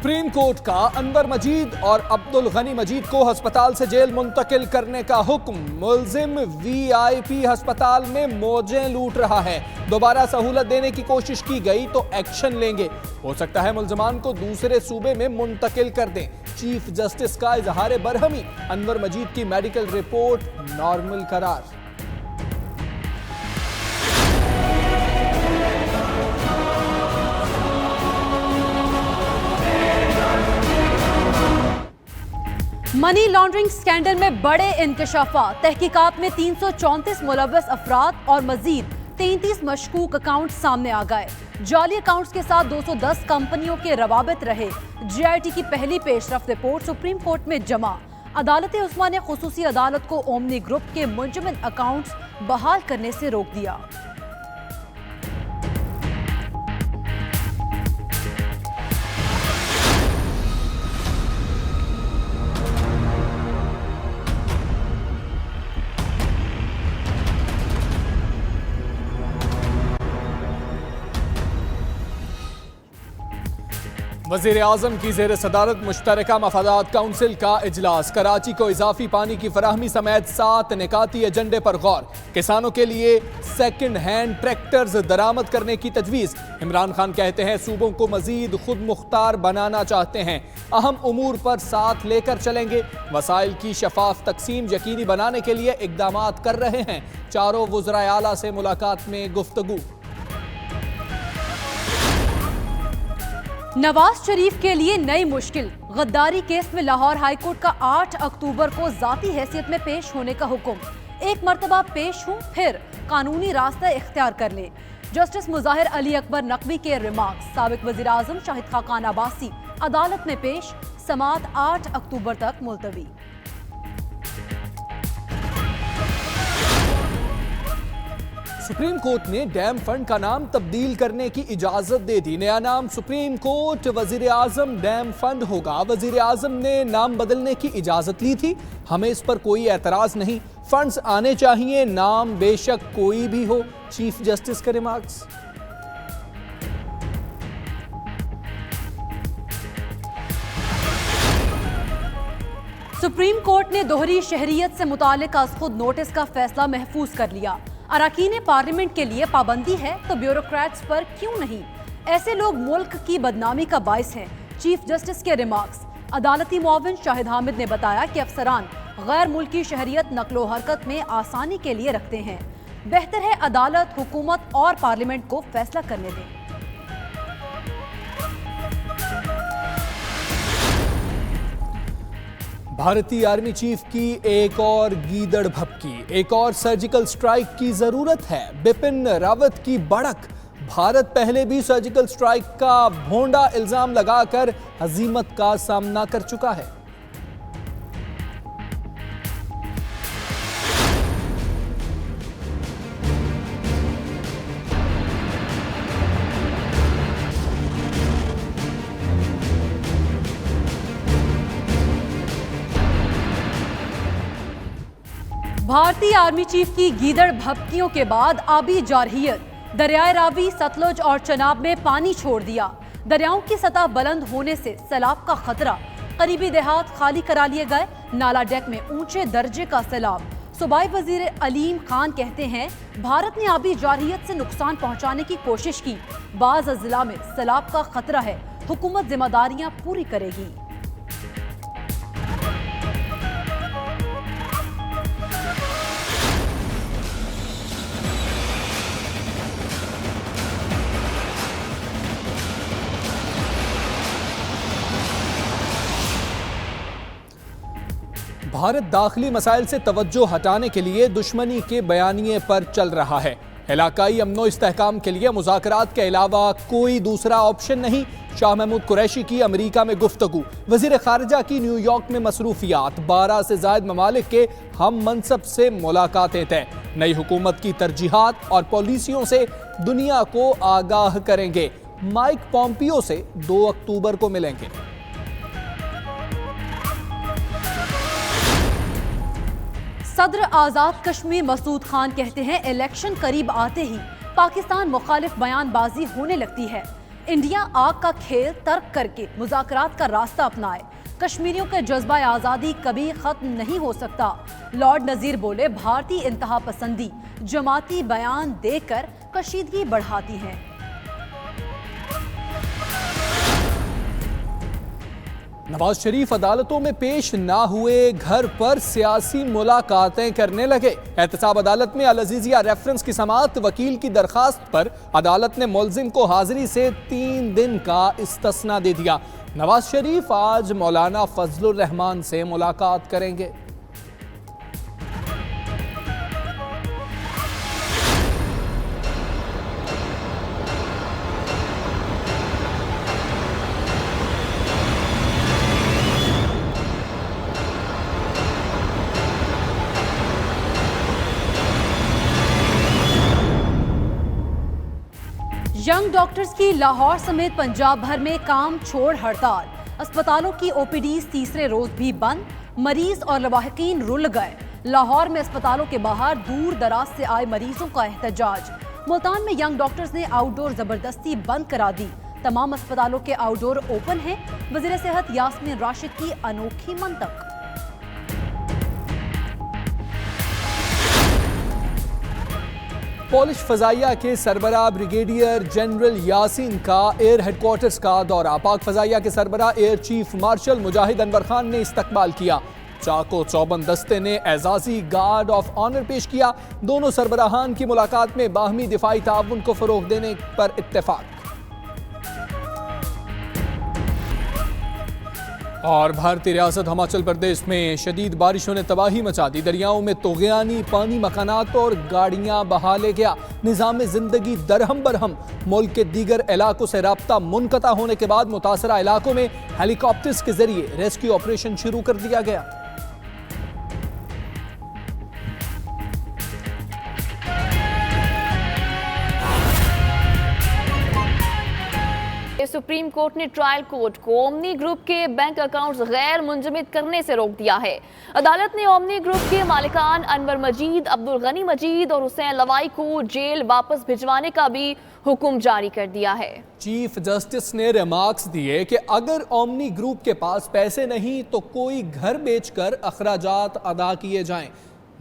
Supreme court का अनवर मजीद और अब्दुल गनी मजीद को अस्पताल से जेल मुंतकिल करने का हुक्म। मुल्जिम वीआईपी अस्पताल में मौजें लूट रहा है। दोबारा सहूलत देने की कोशिश की गई तो एक्शन लेंगे। हो सकता है मुल्जिमान को दूसरे सूबे में मुंतकिल कर दें। चीफ जस्टिस का इजहार बरहमी। अनवर मजीद की मेडिकल रिपोर्ट नॉर्मल करार। मनी लॉन्ड्रिंग स्कैंडल में बड़े इंकशाफात। तहकीकात में 334 मुलव्वस अफराद और मजीद 33 मशकूक अकाउंट सामने आ गए। जाली अकाउंट्स के साथ 210 कंपनियों के रवाबित रहे। जीआईटी की पहली पेशरफ रिपोर्ट सुप्रीम कोर्ट में जमा। अदालत उस्मा ने खुसूसी अदालत को ओमनी ग्रुप के मुंजमद अकाउंट्स बहाल करने से रोक दिया। वज़ीर आज़म की ज़ेर सदारत मुश्तरका मफादात काउंसिल का इजलास। कराची को इजाफी पानी की फराहमी समेत 7 निकाती एजेंडे पर गौर। किसानों के लिए सेकंड हैंड ट्रैक्टर्स दरामद करने की तजवीज़। इमरान खान कहते हैं सूबों को मजीद खुद मुख्तार बनाना चाहते हैं। अहम उमूर पर साथ लेकर चलेंगे। वसाइल की शफाफ तकसीम यकीनी बनाने के लिए इकदामात कर रहे हैं। चारों वज़राए आला से मुलाकात में गुफ्तगू। नवाज शरीफ के लिए नई मुश्किल। गद्दारी केस में लाहौर हाईकोर्ट का 8 अक्टूबर को जाती हैसियत में पेश होने का हुक्म। एक मर्तबा पेश हूं फिर कानूनी रास्ता इख्तियार कर ले। जस्टिस मुजाहिर अली अकबर नकवी के रिमार्क्स। साबिक वजीर आजम शाहिद खाकान अब्बासी अदालत में पेश। समाअत 8 अक्टूबर तक मुलतवी। सुप्रीम कोर्ट ने डैम फंड का नाम तब्दील करने की इजाजत दे दी। नया नाम सुप्रीम कोर्ट वजीर आजम डैम फंड होगा। वजीर आजम ने नाम बदलने की इजाजत ली थी। हमें इस पर कोई एतराज नहीं। फंड्स आने चाहिए, नाम बेशक कोई भी हो। चीफ जस्टिस के रिमार्क्स। सुप्रीम कोर्ट ने दोहरी शहरियत से मुतालिक अज़ खुद नोटिस का फैसला महफूज कर लिया। अरकान पार्लियामेंट के लिए पाबंदी है तो ब्यूरोक्रेट्स पर क्यों नहीं? ऐसे लोग मुल्क की बदनामी का बायस हैं। चीफ जस्टिस के रिमार्क्स। अदालती मुआविन शाहिद हामिद ने बताया कि अफसरान गैर मुल्की शहरियत नकलो हरकत में आसानी के लिए रखते हैं। बेहतर है अदालत, हुकूमत और पार्लियामेंट को फैसला करने दें। भारतीय आर्मी चीफ की एक और गीदड़ भभकी। एक और सर्जिकल स्ट्राइक की जरूरत है। बिपिन रावत की भड़क। भारत पहले भी सर्जिकल स्ट्राइक का भोंडा इल्जाम लगाकर हजीमत का सामना कर चुका है। भारतीय आर्मी चीफ की गीदड़ भभकियों के बाद आबी जारहियत। दरियाए रावी, सतलुज और चनाब में पानी छोड़ दिया। दरियाओं की सतह बुलंद होने से सैलाब का खतरा। करीबी देहात खाली करा लिए गए। नाला डेक में ऊंचे दर्जे का सैलाब। सूबाई वजीर अलीम खान कहते हैं भारत ने आबी जारहियत से नुकसान पहुंचाने की कोशिश की। बाज़ जिला में सैलाब का खतरा है। हुकूमत जिम्मेदारियां पूरी करेगी। भारत दाखिली मसाइल से तवज्जो हटाने के लिए दुश्मनी के बयानिए पर चल रहा है। इलाकाई अमनो इस्तेहकाम के लिए मुज़ाकरात के अलावा कोई दूसरा ऑप्शन नहीं। शाह महमूद कुरैशी की अमेरिका में गुफ्तगू। वज़ीर ख़ारिजा की न्यूयॉर्क में मसरूफियात। 12 से ज़ायद ममालिक के हम मनसब से मुलाकातें तय। नई हुकूमत की तरजीहात और पॉलिसियों से दुनिया को आगाह करेंगे। माइक पॉम्पियो से 2 अक्टूबर को मिलेंगे। सदर आजाद कश्मीर मसूद खान कहते हैं इलेक्शन करीब आते ही पाकिस्तान मुखालिफ बयानबाजी होने लगती है। इंडिया आग का खेल तर्क करके मुज़ाकरात का रास्ता अपनाए। कश्मीरियों का जज्बा आज़ादी कभी खत्म नहीं हो सकता। लॉर्ड नज़ीर बोले, भारतीय इंतहा पसंदी जमाती बयान देकर कशीदगी बढ़ाती है। नवाज शरीफ अदालतों में पेश ना हुए, घर पर सियासी मुलाकातें करने लगे। एहतसाब अदालत में अल अजीजिया रेफरेंस की समाअत, वकील की दरखास्त पर अदालत ने मुलजिम को हाजिरी से 3 दिन का इस्तिस्ना दे दिया। नवाज शरीफ आज मौलाना फजलुर रहमान से मुलाकात करेंगे। यंग डॉक्टर्स की लाहौर समेत पंजाब भर में काम छोड़ हड़ताल। अस्पतालों की ओपीडीज तीसरे रोज भी बंद। मरीज और लवाहिकीन रुल गए। लाहौर में अस्पतालों के बाहर दूर दराज से आए मरीजों का एहतजाज। मुल्तान में यंग डॉक्टर्स ने आउटडोर जबरदस्ती बंद करा दी। तमाम अस्पतालों के आउटडोर ओपन हैं। वजीर सेहत यास्मीन राशिद की अनोखी मंतक। पॉलिश फजाइया के सरबराह ब्रिगेडियर जनरल यासीन का एयर हेडक्वार्टर्स का दौरा। पाक फजाइया के सरबराह एयर चीफ मार्शल मुजाहिद अनवर खान ने इस्तकबाल किया। चाको चौबंद दस्ते ने एजाजी गार्ड ऑफ ऑनर पेश किया। दोनों सरबराहान की मुलाकात में बाहमी दिफाई ताउन को फरोग देने पर इत्तेफाक। और भारतीय रियासत हिमाचल प्रदेश में शदीद बारिशों ने तबाही मचा दी। दरियाओं में तोगयानी पानी मकानात और गाड़ियां बहा ले गया। निज़ाम जिंदगी दरहम बरहम। मुल्क के दीगर इलाकों से राब्ता मुनक़ता होने के बाद मुतासरा इलाकों में हेलीकॉप्टर्स के जरिए रेस्क्यू ऑपरेशन शुरू कर दिया गया। सुप्रीम कोर्ट ने ट्रायल कोर्ट को ओमनी ग्रुप के बैंक अकाउंट्स गैर मुंजमद करने से रोक दिया है। अदालत ने ओमनी ग्रुप के मालिकान अनवर मजीद, अब्दुल गनी मजीद और हुसैन लवाई को जेल वापस भिजवाने का भी हुक्म जारी कर दिया है। चीफ जस्टिस ने रिमार्क्स दिए कि अगर ओमनी ग्रुप के पास पैसे नहीं तो कोई घर बेचकर अखराजात अदा किए जाएं।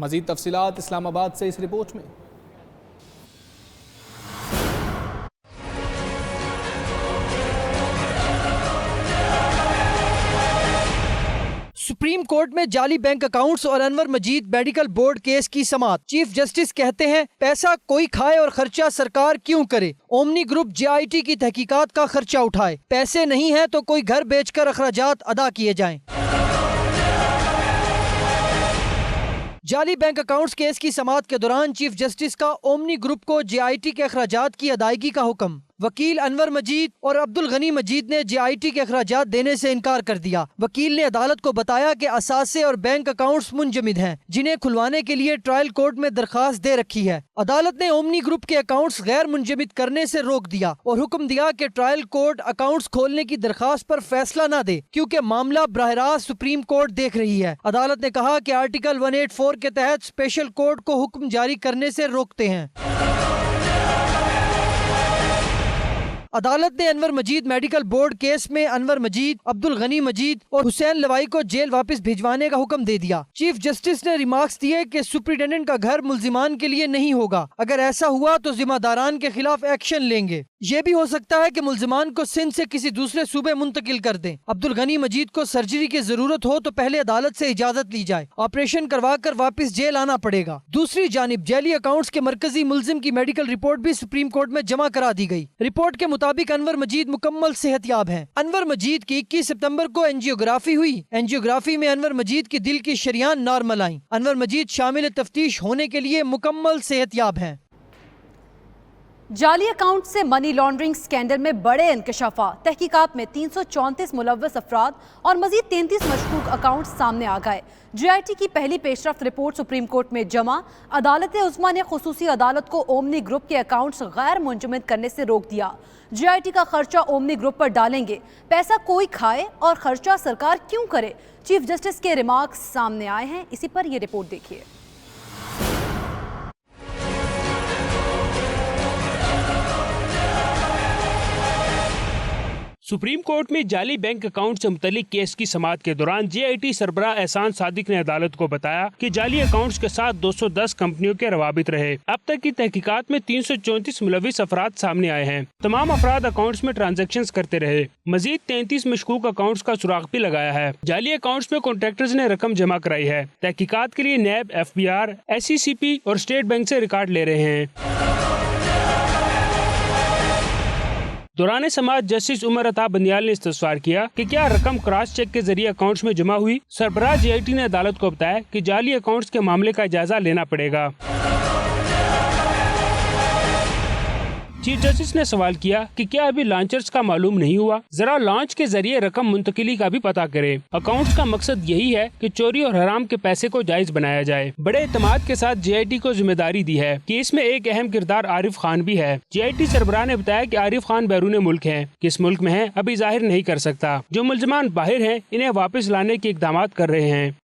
मजीद तफसीलात इस्लामाबाद से इस रिपोर्ट में। सुप्रीम कोर्ट में जाली बैंक अकाउंट्स और अनवर मजीद मेडिकल बोर्ड केस की समाअत। चीफ जस्टिस कहते हैं, पैसा कोई खाए और खर्चा सरकार क्यों करे। ओमनी ग्रुप JIT की तहकीकात का खर्चा उठाए। पैसे नहीं है तो कोई घर बेचकर अखराजात अदा किए जाएं। जाली बैंक अकाउंट्स केस की समाअत के दौरान चीफ जस्टिस का ओमनी ग्रुप को JIT के अखराजात की अदायगी का हुक्म। वकील अनवर मजीद और अब्दुल गनी मजीद ने JIT के अखराजात देने से इनकार कर दिया। वकील ने अदालत को बताया कि असासे और बैंक अकाउंट्स मुंजमिद हैं, जिन्हें खुलवाने के लिए ट्रायल कोर्ट में दरखास्त दे रखी है। अदालत ने ओमनी ग्रुप के अकाउंट्स गैर मुंजमिद करने से रोक दिया और हुक्म दिया कि ट्रायल कोर्ट अकाउंट्स खोलने की दरखास्त पर फैसला न दे, क्योंकि मामला बराह रास्त सुप्रीम कोर्ट देख रही है। अदालत ने कहा कि आर्टिकल 184 के तहत स्पेशल कोर्ट को हुक्म जारी करने से रोकते हैं। अदालत ने अनवर मजीद मेडिकल बोर्ड केस में अनवर मजीद, अब्दुल गनी मजीद और हुसैन लवाई को जेल वापस भिजवाने का हुक्म दे दिया। चीफ जस्टिस ने रिमार्क्स दिए कि सुप्रिटेंडेंट का घर मुल्जिमान के लिए नहीं होगा। अगर ऐसा हुआ तो जिम्मेदारान के खिलाफ एक्शन लेंगे। ये भी हो सकता है कि मुल्जिमान को सिंध से किसी दूसरे सूबे मुंतकिल कर दें। अब्दुल गनी मजीद को सर्जरी की जरूरत हो तो पहले अदालत से इजाजत ली जाए। ऑपरेशन करवा कर वापिस जेल आना पड़ेगा। दूसरी जानिब जाली अकाउंट्स के मरकजी मुल्जिम की मेडिकल रिपोर्ट भी सुप्रीम कोर्ट में जमा करा दी गई। रिपोर्ट के मुताबिक अनवर मजीद मुकम्मल सेहतयाब हैं। अनवर मजीद की 21 सितंबर को एंजियोग्राफी हुई। एंजियोग्राफी में अनवर मजीद की दिल की शरियान नॉर्मल आई। अनवर मजीद शामिल तफ्तीश होने के लिए मुकम्मल सेहतयाब हैं। जाली अकाउंट से मनी लॉन्ड्रिंग स्कैंडल में बड़े इंकशाफात। तहकीकात में 334 मुलव्वस अफराद और मजीद 33 मशकूक अकाउंट सामने आ गए। JIT की पहली पेशरफ्त रिपोर्ट सुप्रीम कोर्ट में जमा। अदालत उस्मा ने खुसूसी अदालत को ओमनी ग्रुप के अकाउंट्स गैर मुंजमद करने से रोक दिया। JIT का खर्चा ओमनी ग्रुप पर डालेंगे। पैसा कोई खाए और खर्चा सरकार क्यों करे। चीफ जस्टिस के रिमार्क्स सामने आए हैं। इसी पर यह रिपोर्ट देखिए। सुप्रीम कोर्ट में जाली बैंक अकाउंट से मुतल्लिक केस की समाअत के दौरान JIT सरबराह एहसान सादिक ने अदालत को बताया कि जाली अकाउंट्स के साथ 210 कंपनियों के रवाबित रहे। अब तक की तहकीकात में 334 मुलविस अफराद सामने आए हैं। तमाम अफराद अकाउंट्स में ट्रांजैक्शंस करते रहे। मजीद 33 मशकूक अकाउंट्स का सुराग भी लगाया है। जाली अकाउंट्स में कॉन्ट्रैक्टर्स ने रकम जमा कराई है। तहकीकात के लिए नैब, FBR, SECP और स्टेट बैंक से रिकॉर्ड ले रहे हैं। दौरान समाअत जस्टिस उमर अता बंदियाल ने इस्तफसार किया कि क्या रकम क्रॉस चेक के जरिए अकाउंट्स में जमा हुई। सरबराह JIT ने अदालत को बताया कि जाली अकाउंट्स के मामले का जायजा लेना पड़ेगा। चीफ जस्टिस ने सवाल किया कि क्या अभी लॉन्चर्स का मालूम नहीं हुआ, जरा लॉन्च के जरिए रकम मुंतकिली का भी पता करें। अकाउंट्स का मकसद यही है कि चोरी और हराम के पैसे को जायज बनाया जाए। बड़े एतमाद के साथ JIT को जिम्मेदारी दी है कि इसमें एक अहम किरदार आरिफ खान भी है। JIT सरबराह ने बताया कि आरिफ खान बैरून मुल्क हैं, किस मुल्क में है अभी जाहिर नहीं कर सकता। जो मुलजमान बाहर हैं इन्हें वापस लाने के इकदाम कर रहे हैं।